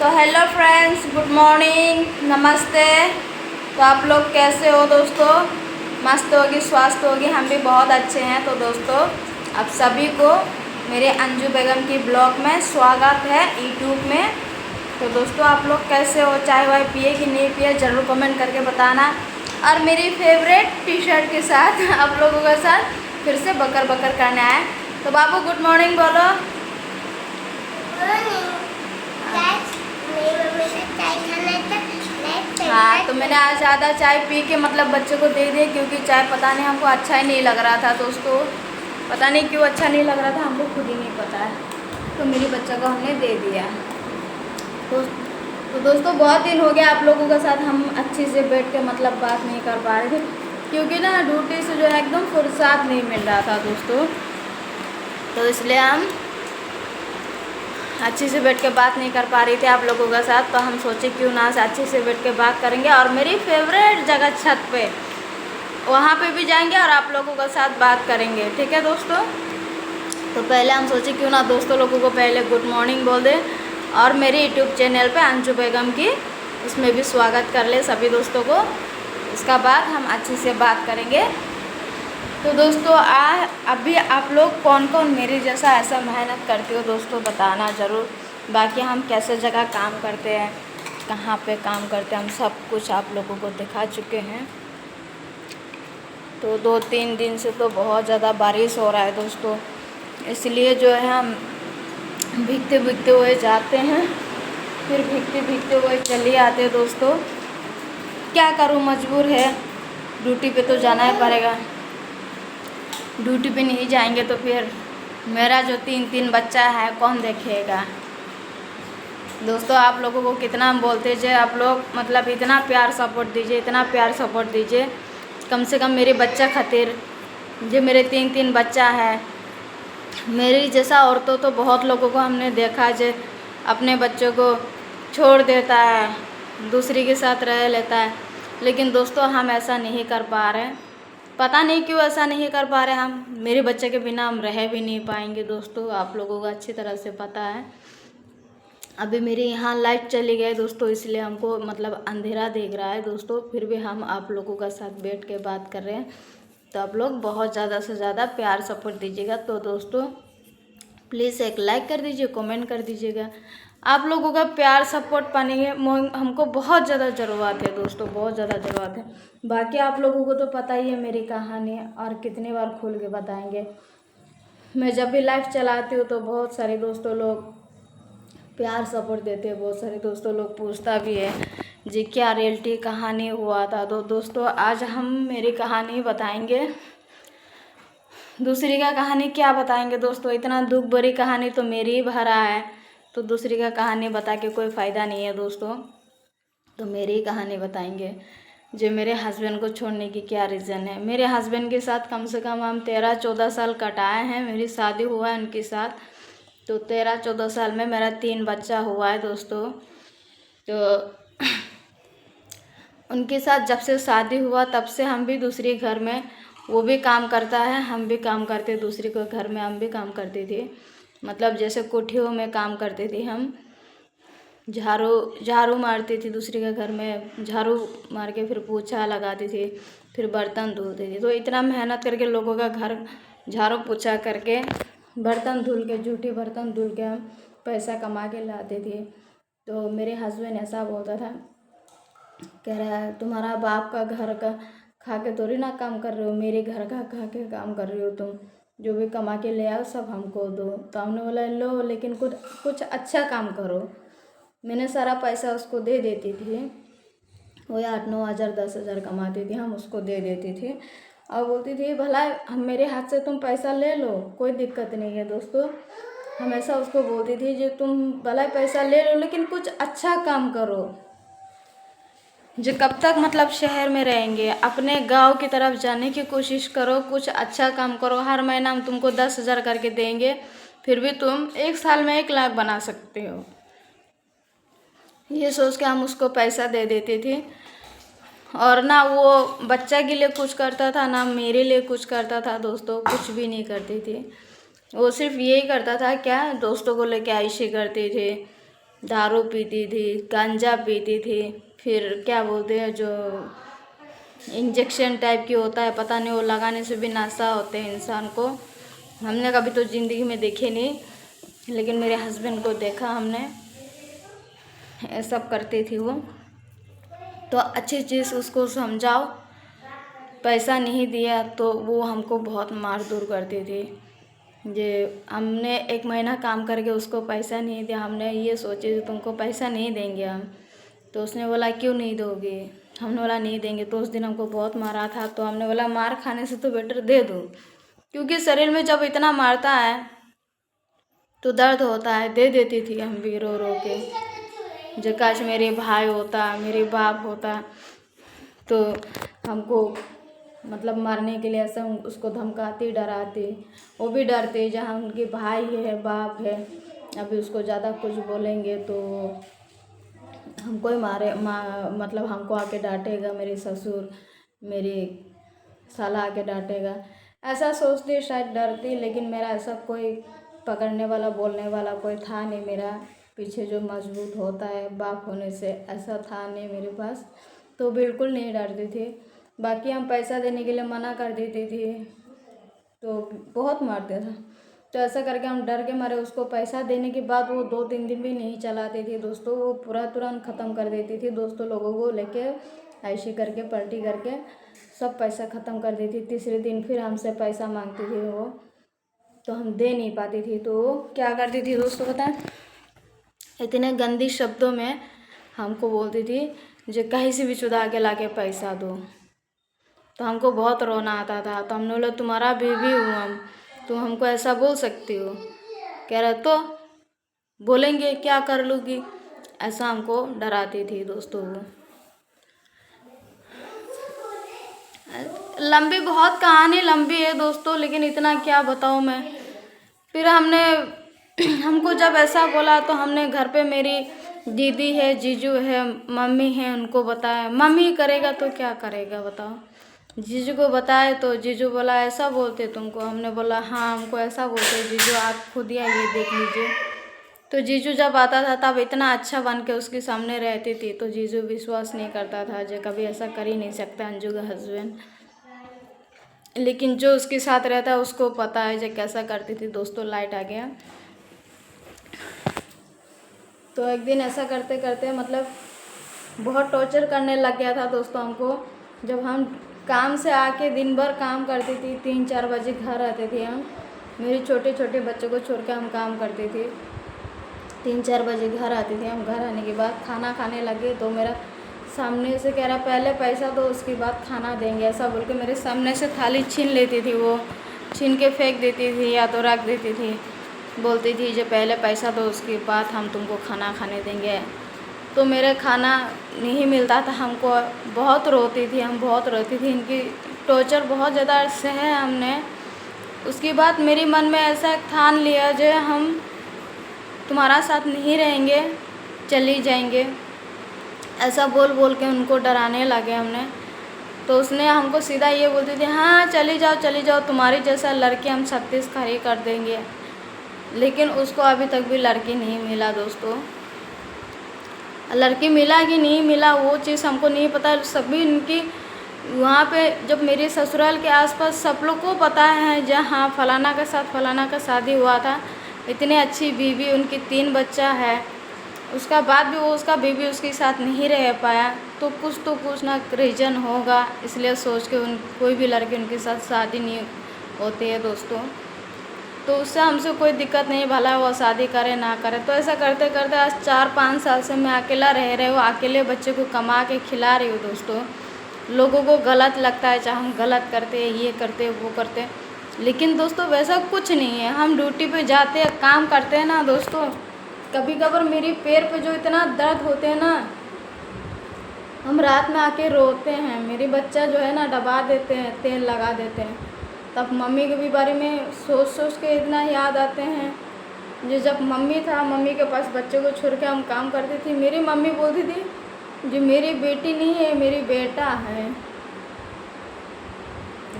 तो hello friends, good morning, नमस्ते। तो आप लोग कैसे हो दोस्तों? मस्त होगी, स्वास्थ्य होगी, हम भी बहुत अच्छे हैं। तो दोस्तों, आप सभी को मेरे अंजू बेगम की ब्लॉग में स्वागत है यूट्यूब में। तो दोस्तों, आप लोग कैसे हो? चाय वाय पिए कि नहीं पिए, ज़रूर कमेंट करके बताना। और मेरी फेवरेट टी शर्ट के साथ आप लोगों के साथ फिर से बकर बकर करने आए। तो बाबू गुड मॉर्निंग बोलो। हाँ, तो मैंने आज ज़्यादा चाय पी के मतलब बच्चे को दे दिए, क्योंकि चाय पता नहीं हमको अच्छा ही नहीं लग रहा था दोस्तों। पता नहीं क्यों अच्छा नहीं लग रहा था, हमको खुद ही नहीं पता है। तो मेरी बच्चा को हमने दे दिया। तो दोस्तों, बहुत दिन हो गया आप लोगों के साथ हम अच्छे से बैठ के मतलब बात नहीं कर पा रहे थे, क्योंकि ना ड्यूटी से जो है एकदम फुर्सत नहीं मिल रहा था दोस्तों। तो इसलिए हम अच्छे से बैठ के बात नहीं कर पा रही थी आप लोगों के साथ। तो हम सोचे क्यों ना अच्छे से बैठ के बात करेंगे, और मेरी फेवरेट जगह छत पे, वहाँ पे भी जाएंगे और आप लोगों के साथ बात करेंगे, ठीक है दोस्तों। तो पहले हम सोचे क्यों ना दोस्तों लोगों को पहले गुड मॉर्निंग बोल दें, और मेरे यूट्यूब चैनल पे अंजू बेगम की उसमें भी स्वागत कर ले सभी दोस्तों को। इसका बाद हम अच्छे से बात करेंगे। तो दोस्तों, अभी आप लोग कौन कौन मेरी जैसा ऐसा मेहनत करते हो दोस्तों, बताना ज़रूर। बाकी हम कैसे जगह काम करते हैं, कहाँ पे काम करते हैं, हम सब कुछ आप लोगों को दिखा चुके हैं। तो 2-3 दिन से तो बहुत ज़्यादा बारिश हो रहा है दोस्तों, इसलिए जो है हम भीगते भीगते हुए जाते हैं, फिर भीगते भीगते हुए चले आते हैं दोस्तों। क्या करूँ, मजबूर है, ड्यूटी पे तो जाना ही पड़ेगा। ड्यूटी पे नहीं जाएंगे तो फिर मेरा जो 3 बच्चा है कौन देखेगा दोस्तों। आप लोगों को कितना हम बोलते जे, आप लोग मतलब इतना प्यार सपोर्ट दीजिए, इतना प्यार सपोर्ट दीजिए, कम से कम मेरे बच्चा खातिर। जो मेरे 3 बच्चा है, मेरी जैसा औरतों तो बहुत लोगों को हमने देखा जे अपने बच्चों को छोड़ देता है, दूसरी के साथ रह लेता है। लेकिन दोस्तों, हम ऐसा नहीं कर पा रहे, पता नहीं क्यों ऐसा नहीं कर पा रहे हम। मेरे बच्चे के बिना हम रह भी नहीं पाएंगे दोस्तों, आप लोगों को अच्छी तरह से पता है। अभी मेरे यहाँ लाइट चली गई दोस्तों, इसलिए हमको मतलब अंधेरा दिख रहा है दोस्तों, फिर भी हम आप लोगों का साथ बैठ के बात कर रहे हैं। तो आप लोग बहुत ज़्यादा से ज़्यादा प्यार सपोर्ट दीजिएगा। तो दोस्तों, प्लीज़ एक लाइक कर दीजिए, कमेंट कर दीजिएगा। आप लोगों का प्यार सपोर्ट पाने के हमको बहुत ज़्यादा ज़रूरत है दोस्तों, बहुत ज़्यादा ज़रूरत है। बाकी आप लोगों को तो पता ही है मेरी कहानी, और कितनी बार खोल के बताएंगे। मैं जब भी लाइव चलाती हूँ तो बहुत सारे दोस्तों लोग प्यार सपोर्ट देते हैं, बहुत सारे दोस्तों लोग पूछता भी है जी क्या रियलिटी कहानी हुआ था। तो दोस्तों, आज हम मेरी कहानी बताएंगे, दूसरी का कहानी क्या बताएंगे दोस्तों। इतना दुख भरी कहानी तो मेरी ही भरा है, तो दूसरी का कहानी बता के कोई फ़ायदा नहीं है दोस्तों। तो मेरी ही कहानी बताएंगे, जो मेरे हस्बैंड को छोड़ने की क्या रीज़न है। मेरे हस्बैंड के साथ कम से कम हम 13-14 साल कटाए हैं। मेरी शादी हुआ है उनके साथ, तो 13-14 साल में मेरा 3 बच्चा हुआ है दोस्तों। तो उनके साथ जब से शादी हुआ तब से हम भी दूसरे घर में, वो भी काम करता है, हम भी काम करते, दूसरे के घर में हम भी काम करते थे। मतलब जैसे कोठियों में काम करते थे हम, झाड़ू मारती थी, दूसरे के घर में झाड़ू मार के फिर पोछा लगाती थी, फिर बर्तन धुलती थी। तो इतना मेहनत करके लोगों का घर झाड़ू पोछा करके, बर्तन धुल के, जूठे बर्तन धुल के हम पैसा कमा के लाते थे। तो मेरे हस्बैंड ऐसा बोलता था, कह रहा है तुम्हारा बाप का घर का खा के थोड़ी ना काम कर रहे हो, मेरे घर का खा के काम कर रहे हो तुम, जो भी कमा के ले आओ सब हमको दो। तो हमने बोला लो, लेकिन कुछ अच्छा काम करो। मैंने सारा पैसा उसको दे देती थी, वो 8-9 हज़ार 10 हज़ार कमाती थी, हम उसको दे देती थी। और बोलती थी भला हम मेरे हाथ से तुम पैसा ले लो, कोई दिक्कत नहीं है दोस्तों। हमेशा उसको बोलती थी जो तुम भला पैसा ले लो, लेकिन कुछ अच्छा काम करो। जो कब तक मतलब शहर में रहेंगे, अपने गांव की तरफ जाने की कोशिश करो, कुछ अच्छा काम करो। हर महीना हम तुमको 10 हज़ार करके देंगे, फिर भी तुम 1 साल में 1 लाख बना सकते हो। ये सोच के हम उसको पैसा दे देते थे। और ना वो बच्चा के लिए कुछ करता था, ना मेरे लिए कुछ करता था दोस्तों, कुछ भी नहीं करती थी। वो सिर्फ यही करता था, क्या दोस्तों को लेके ऐसे करते थे, दारू पीती थी, गांजा पीती थी, फिर क्या बोलते हैं जो इंजेक्शन टाइप की होता है, पता नहीं, वो लगाने से भी नशा होते हैं इंसान को। हमने कभी तो ज़िंदगी में देखे नहीं, लेकिन मेरे हस्बैंड को देखा हमने, ये सब करती थी वो। तो अच्छी चीज़ उसको समझाओ। पैसा नहीं दिया तो वो हमको बहुत मार दूर करती थी। जे हमने 1 महीना काम करके उसको पैसा नहीं दिया, हमने ये सोचे तुमको पैसा नहीं देंगे हम। तो उसने बोला क्यों नहीं दोगे? हमने बोला नहीं देंगे। तो उस दिन हमको बहुत मारा था, तो हमने बोला मार खाने से तो बेटर दे दो, क्योंकि शरीर में जब इतना मारता है तो दर्द होता है। दे देती थी हम भी रो रो के। जो काश मेरे भाई होता, मेरे बाप होता, तो हमको मतलब मारने के लिए ऐसा उसको धमकाती, डराती। वो भी डरते, जहाँ उनके भाई है, बाप है, अभी उसको ज़्यादा कुछ बोलेंगे तो हमको ही मतलब हमको आके डांटेगा, मेरे ससुर, मेरी साला आके डांटेगा, ऐसा सोचती, शायद डरती। लेकिन मेरा ऐसा कोई पकड़ने वाला, बोलने वाला कोई था नहीं मेरा पीछे जो मजबूत होता है बाप होने से, ऐसा था नहीं मेरे पास। तो बिल्कुल नहीं डरती थी। बाकी हम पैसा देने के लिए मना कर देती थी तो बहुत मारते था। तो ऐसा करके हम डर के मारे उसको पैसा देने के बाद वो 2-3 दिन भी नहीं चलाती थी दोस्तों, वो पूरा तुरंत ख़त्म कर देती थी। दोस्तों लोगों को लेके ऐसे करके पलटी करके सब पैसा ख़त्म कर देती। तीसरे दिन फिर हमसे पैसा मांगती थी वो, तो हम दे नहीं पाती थी। तो वो क्या करती थी दोस्तों बताएं, इतने गंदी शब्दों में हमको बोलती थी जो कहीं से भी चुरा के लाके पैसा दो। तो हमको बहुत रोना आता था। तो हमने बोला तुम्हारा बीवी हूँ हम, तुम हमको ऐसा बोल सकती हो? कह रहे तो बोलेंगे, क्या कर लूँगी, ऐसा हमको डराती थी दोस्तों वो। लंबी, बहुत कहानी लंबी है दोस्तों, लेकिन इतना क्या बताऊँ मैं। फिर हमने हमको जब ऐसा बोला तो हमने घर पे मेरी दीदी है, जीजू है, मम्मी है, उनको बताया। मम्मी करेगा तो क्या करेगा बताओ। जीजू को बताए तो जीजू बोला ऐसा बोलते तुमको। हमने बोला हाँ हमको ऐसा बोलते जीजू, आप खुद ही आइए देख लीजिए। तो जीजू जब आता था तब इतना अच्छा बन के उसके सामने रहती थी, तो जीजू विश्वास नहीं करता था जो कभी ऐसा कर ही नहीं सकता अंजू का हस्बैंड। लेकिन जो उसके साथ रहता है उसको पता है जो कैसा करती थी दोस्तों। लाइट आ गया। तो एक दिन ऐसा करते करते मतलब बहुत टॉर्चर करने लग गया था दोस्तों हमको। जब हम काम से आके दिन भर काम करती थी, 3-4 बजे घर आते थे हम, मेरे छोटे छोटे बच्चों को छोड़ के हम काम करते थे। 3-4 बजे घर आते थे हम। घर आने के बाद खाना खाने लगे तो मेरा सामने से कह रहा पहले पैसा दो उसके बाद खाना देंगे, ऐसा बोल के मेरे सामने से थाली छीन लेती थी वो, छीन के फेंक देती थी या तो रख देती थी। बोलती थी जो पहले पैसा दो उसके बाद हम तुमको खाना खाने देंगे। तो मेरे खाना नहीं मिलता था हमको, बहुत रोती थी हम, बहुत रोती थी। इनकी टॉर्चर बहुत ज़्यादा सहे हमने। उसके बाद मेरे मन में ऐसा ठान लिया जो हम तुम्हारा साथ नहीं रहेंगे, चली जाएंगे, ऐसा बोल बोल के उनको डराने लगे हमने। तो उसने हमको सीधा ये बोलती थी हाँ चली जाओ, तुम्हारी जैसा लड़की हम 36 खड़ी कर देंगे। लेकिन उसको अभी तक भी लड़की नहीं मिला दोस्तों। लड़की मिला कि नहीं मिला वो चीज़ हमको नहीं पता। सभी इनकी वहाँ पे जब मेरे ससुराल के आसपास सब लोग को पता है जहाँ फलाना के साथ फलाना का शादी हुआ था। इतनी अच्छी बीवी, उनकी 3 बच्चा है, उसका बाद भी वो उसका बीवी उसके साथ नहीं रह पाया। तो कुछ ना रीज़न होगा, इसलिए सोच के कोई भी लड़की उनके साथ शादी नहीं होती है दोस्तों। तो उससे हमसे कोई दिक्कत नहीं, भला वो शादी करे ना करे। तो ऐसा करते करते आज 4-5 साल से मैं अकेला रह रही हूँ, अकेले बच्चे को कमा के खिला रही हूँ दोस्तों। लोगों को गलत लगता है चाहे हम गलत करते हैं, ये करते वो करते, लेकिन दोस्तों वैसा कुछ नहीं है। हम ड्यूटी पे जाते हैं, काम करते हैं ना दोस्तों, कभी कभार मेरे पैर पे जो इतना दर्द होते हैं ना, हम रात में आके रोते हैं। मेरे बच्चा जो है ना दबा देते हैं, तेल लगा देते हैं, तब मम्मी के भी बारे में सोच सोच के इतना याद आते हैं। जो जब मम्मी था, मम्मी के पास बच्चे को छोड़ के हम काम करती थी, मेरी मम्मी बोलती थी जो मेरी बेटी नहीं है, मेरी बेटा है।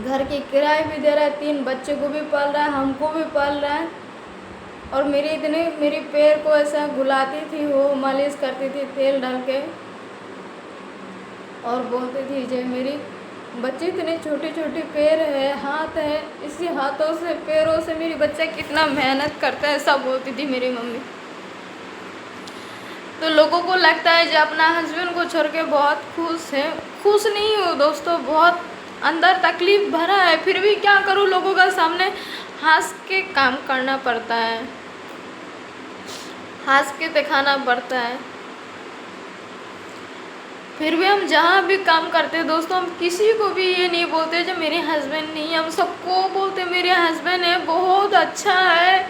घर की किराए भी दे रहा है, 3 बच्चे को भी पाल रहा है, हमको भी पाल रहा है, और मेरी पैर को ऐसा घुलाती थी, वो मालिश करती थी तेल डाल के, और बोलती थी जे मेरी बच्ची इतने छोटे छोटे पैर है, हाथ है, इसी हाथों से पैरों से मेरी बच्चा कितना मेहनत करता है, सब बोलती थी मेरी मम्मी। तो लोगों को लगता है जो अपना हस्बैंड को छोड़ के बहुत खुश है। खुश नहीं हो दोस्तों, बहुत अंदर तकलीफ भरा है, फिर भी क्या करूँ, लोगों का सामने हंस के काम करना पड़ता है, हंस के दिखाना पड़ता है। फिर भी हम जहाँ भी काम करते हैं दोस्तों, हम किसी को भी ये नहीं बोलते जो मेरे हस्बैंड नहीं है, हम सबको बोलते मेरे हस्बैंड है, बहुत अच्छा है,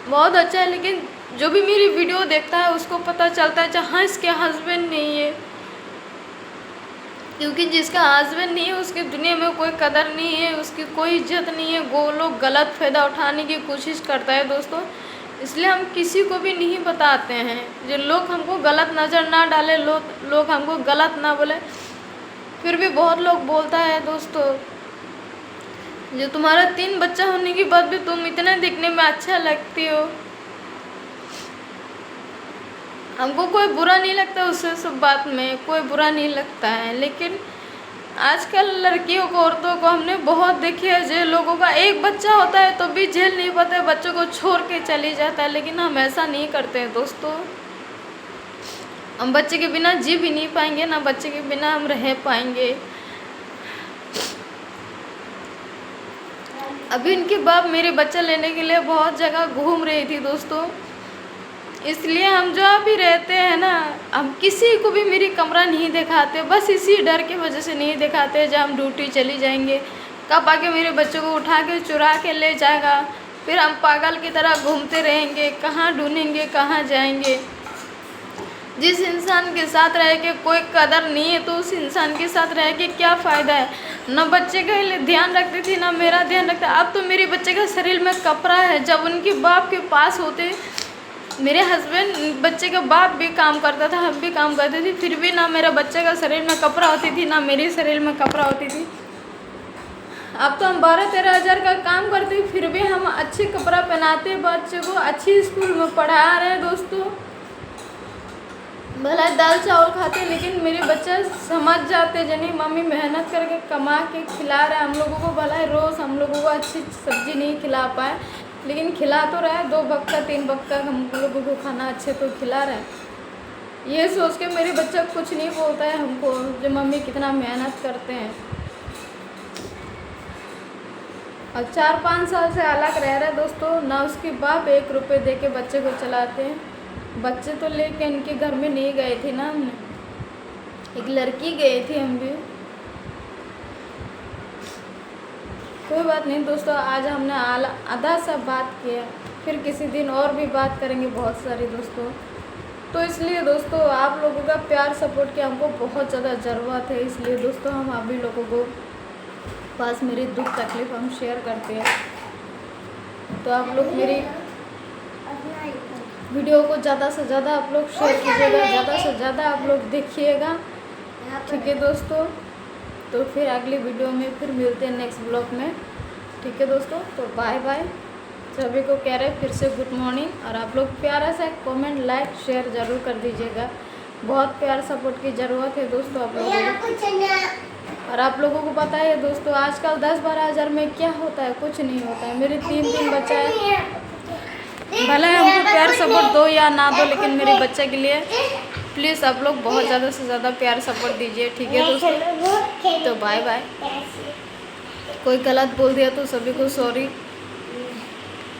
बहुत अच्छा है। लेकिन जो भी मेरी वीडियो देखता है उसको पता चलता है जहाँ इसके हस्बैंड नहीं है, क्योंकि जिसका हस्बैंड नहीं है उसकी दुनिया में कोई कदर नहीं है, उसकी कोई इज्जत नहीं है। वो लोग गलत फ़ायदा उठाने की कोशिश करता है दोस्तों, इसलिए हम किसी को भी नहीं बताते हैं, जो लोग हमको गलत नज़र ना डाले, लोग हमको गलत ना बोले। फिर भी बहुत लोग बोलता है दोस्तों, जो तुम्हारा 3 बच्चा होने के बाद भी तुम इतना दिखने में अच्छा लगती हो। हमको कोई बुरा नहीं लगता, उससे सब बात में कोई बुरा नहीं लगता है। लेकिन आजकल लड़कियों को, औरतों को हमने बहुत देखी है, जो लोगों का एक बच्चा होता है तो भी झेल नहीं पाते, बच्चों को छोड़ के चली जाता है। लेकिन हम ऐसा नहीं करते हैं दोस्तों, हम बच्चे के बिना जी भी नहीं पाएंगे, ना बच्चे के बिना हम रह पाएंगे। अभी इनके बाप मेरे बच्चा लेने के लिए बहुत जगह घूम रही थी दोस्तों, इसलिए हम जहाँ भी रहते हैं ना, हम किसी को भी मेरी कमरा नहीं दिखाते, बस इसी डर की वजह से नहीं दिखाते जब हम ड्यूटी चली जाएंगे, कब आके मेरे बच्चों को उठा के चुरा के ले जाएगा, फिर हम पागल की तरह घूमते रहेंगे, कहाँ ढूंढेंगे, कहाँ जाएंगे। जिस इंसान के साथ रह के कोई कदर नहीं है तो उस इंसान के साथ रह के क्या फ़ायदा है। ना बच्चे का ध्यान रखती थी, ना मेरा ध्यान रखता। अब तो मेरे बच्चे का शरीर में कपड़ा है, जब उनके बाप के पास होते, मेरे हस्बैंड बच्चे का बाप भी काम करता था, हम भी काम करते थे, फिर भी ना मेरा बच्चे का शरीर में कपड़ा होती थी, ना मेरे शरीर में कपड़ा होती थी। अब तो हम 12-13 हज़ार का काम करते, फिर भी हम अच्छे कपड़ा पहनाते, बच्चे को अच्छी स्कूल में पढ़ा रहे हैं दोस्तों। भला दाल चावल खाते, लेकिन मेरे बच्चे समझ जाते जनी मम्मी मेहनत करके कमा के खिला रहे हम लोगों को। भला रोज़ हम लोगों को अच्छी सब्जी नहीं खिला पाए, लेकिन खिला तो रहा है, 2 वक्त का 3 वक्त का हम लोगों को खाना अच्छे तो खिला रहा है। ये सोच के मेरे बच्चा कुछ नहीं बोलता है हमको, जो मम्मी कितना मेहनत करते हैं। और 4-5 साल से अलग रह रहे दोस्तों, ना उसके बाप 1 रुपये दे के बच्चे को चलाते हैं। बच्चे तो लेके इनके घर में नहीं गए थे ना, हमने एक लड़की गए थे हम भी। कोई बात नहीं दोस्तों, आज हमने आधा सा बात किया, फिर किसी दिन और भी बात करेंगे बहुत सारी दोस्तों। तो इसलिए दोस्तों आप लोगों का प्यार सपोर्ट की हमको बहुत ज़्यादा ज़रूरत है, इसलिए दोस्तों हम आप भी लोगों को पास मेरी दुख तकलीफ़ हम शेयर करते हैं। तो आप लोग मेरी वीडियो को ज़्यादा से ज़्यादा आप लोग शेयर कीजिएगा, ज़्यादा से ज़्यादा आप लोग देखिएगा, ठीक है दोस्तों। तो फिर अगली वीडियो में फिर मिलते हैं नेक्स्ट ब्लॉग में, ठीक है दोस्तों। तो बाय बाय, सभी को कह रहे फिर से गुड मॉर्निंग। और आप लोग प्यारा सा कमेंट लाइक शेयर ज़रूर कर दीजिएगा, बहुत प्यार सपोर्ट की ज़रूरत है दोस्तों आप लोगों को। और आप लोगों को पता है दोस्तों, आजकल 10-12 हज़ार में क्या होता है, कुछ नहीं होता है। मेरे 3 बच्चा है, भले हमको प्यार सपोर्ट दो या ना दो, लेकिन मेरे बच्चे के लिए प्लीज़ आप लोग बहुत ज़्यादा से ज़्यादा प्यार सपोर्ट दीजिए, ठीक है दोस्तों। तो बाय बाय, कोई गलत बोल दिया तो सभी को सॉरी।